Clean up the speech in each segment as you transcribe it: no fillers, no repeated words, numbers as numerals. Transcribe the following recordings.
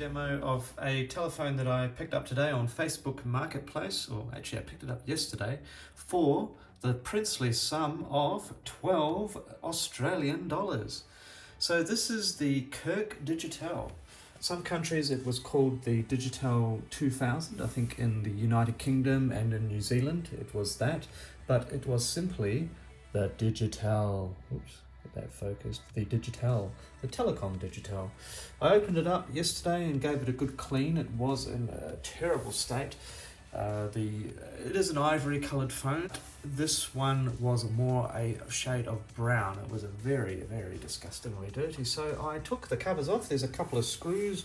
demo of a telephone that I picked up today on Facebook Marketplace, or actually I picked it up yesterday, for the princely sum of 12 Australian dollars. So this is the Kirk Digitel. Some countries it was called the Digitel 2000, I think in the United Kingdom and in New Zealand it was that, but it was simply the Digitel. Oops. Get that focused. The Digitel, the Telecom Digitel. I opened it up yesterday and gave it a good clean. It was in a terrible state. It is an ivory coloured phone. This one was more a shade of brown. It was a very, very disgustingly dirty. So I took the covers off. There's a couple of screws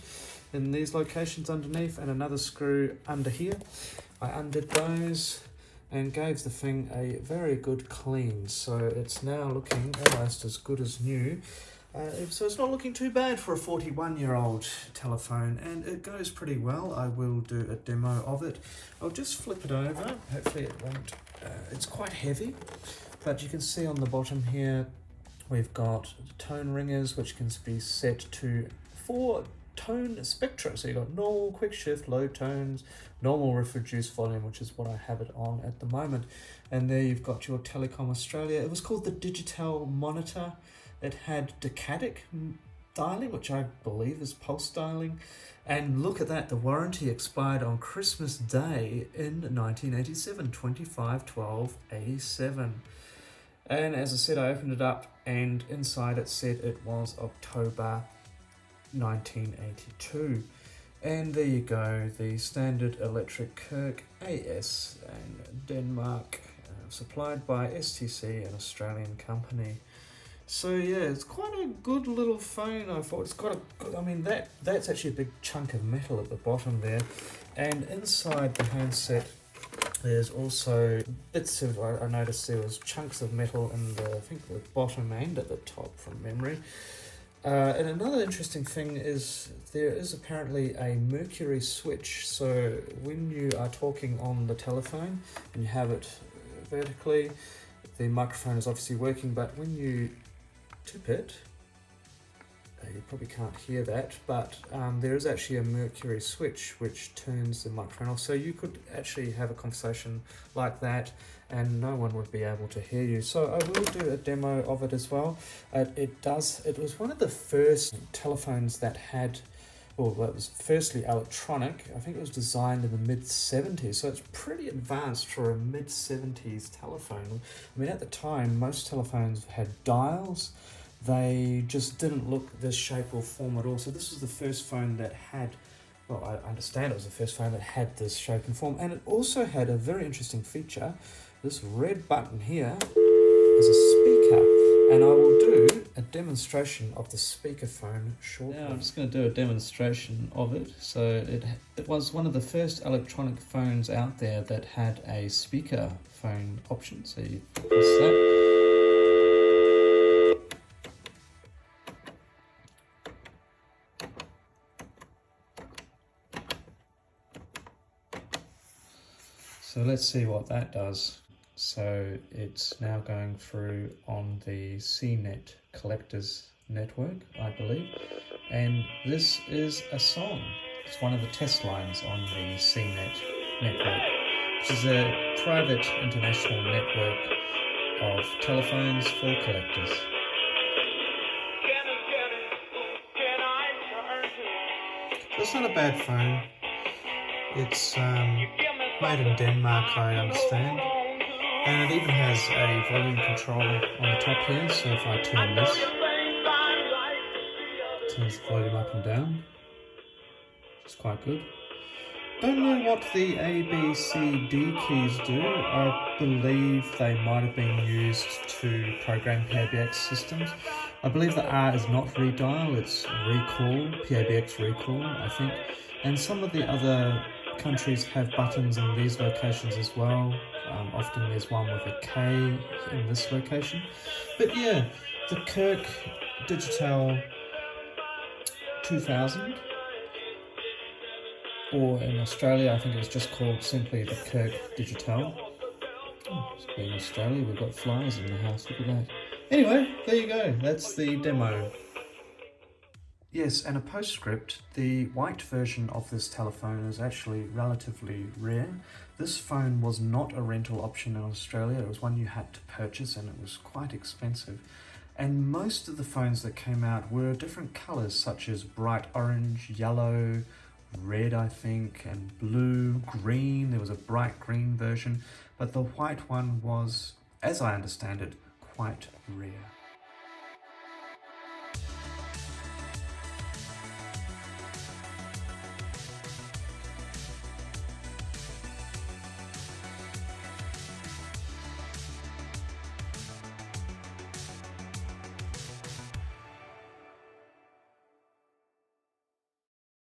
in these locations underneath and another screw under here. I undid those and gave the thing a very good clean, so it's now looking almost as good as new. So it's not looking too bad for a 41-year-old telephone, and it goes pretty well. I will do a demo of it. I'll just flip it over. Hopefully it won't. It's quite heavy, but you can see on the bottom here we've got tone ringers which can be set to 4 tone spectra. So you've got normal, quick shift, low tones, normal with reduced volume, which is what I have it on at the moment. And there you've got your Telecom Australia. It was called the Digitel Monitor. It had decadic dialing, which I believe is pulse dialing. And look at that, the warranty expired on Christmas Day in 1987, 25/12/87. And as I said, I opened it up and inside it said it was October 1982. And there you go, the standard electric Kirk AS and Denmark, supplied by STC, an Australian company. So yeah, it's quite a good little phone. I thought it's got a good, I mean that's actually a big chunk of metal at the bottom there, and inside the handset there's also bits of, I noticed there was chunks of metal in I think the bottom and at the top from memory. And another interesting thing is there is apparently a mercury switch. So when you are talking on the telephone and you have it vertically, the microphone is obviously working, but when you tip it, you probably can't hear that, but there is actually a mercury switch which turns the microphone off. So you could actually have a conversation like that and no one would be able to hear you. So I will do a demo of it as well. It was one of the first telephones that had, well, it was firstly electronic. I think it was designed in the mid-70s, so it's pretty advanced for a mid-70s telephone. I mean, at the time, most telephones had dials. They just didn't look this shape or form at all. So this was the first phone that had, well, I understand it was the first phone that had this shape and form. And it also had a very interesting feature. This red button here is a speaker. And I will do a demonstration of the speakerphone shortly. Now I'm just going to do a demonstration of it. So it was one of the first electronic phones out there that had a speakerphone option. So you press that. So let's see what that does. So it's now going through on the CNET collectors network, I believe. And this is a song. It's one of the test lines on the CNET network, which is a private international network of telephones for collectors. So it's not a bad phone. It's made in Denmark, I understand. And it even has a volume control on the top here, so if I turn this, it turns the volume up and down, which is quite good. Don't know what the A, B, C, D keys do. I believe they might have been used to program PABX systems. I believe the R is not redial, it's recall, PABX recall, I think. And some of the other countries have buttons in these locations as well. Often there's one with a K in this location. But yeah, the Kirk Digitel 2000, or in Australia I think it was just called simply the Kirk Digitel. Oh, in Australia we've got flies in the house, look at that. Anyway, there you go, that's the demo. Yes, and a postscript, the white version of this telephone is actually relatively rare. This phone was not a rental option in Australia, it was one you had to purchase and it was quite expensive. And most of the phones that came out were different colours such as bright orange, yellow, red I think, and blue, green. There was a bright green version, but the white one was, as I understand it, quite rare.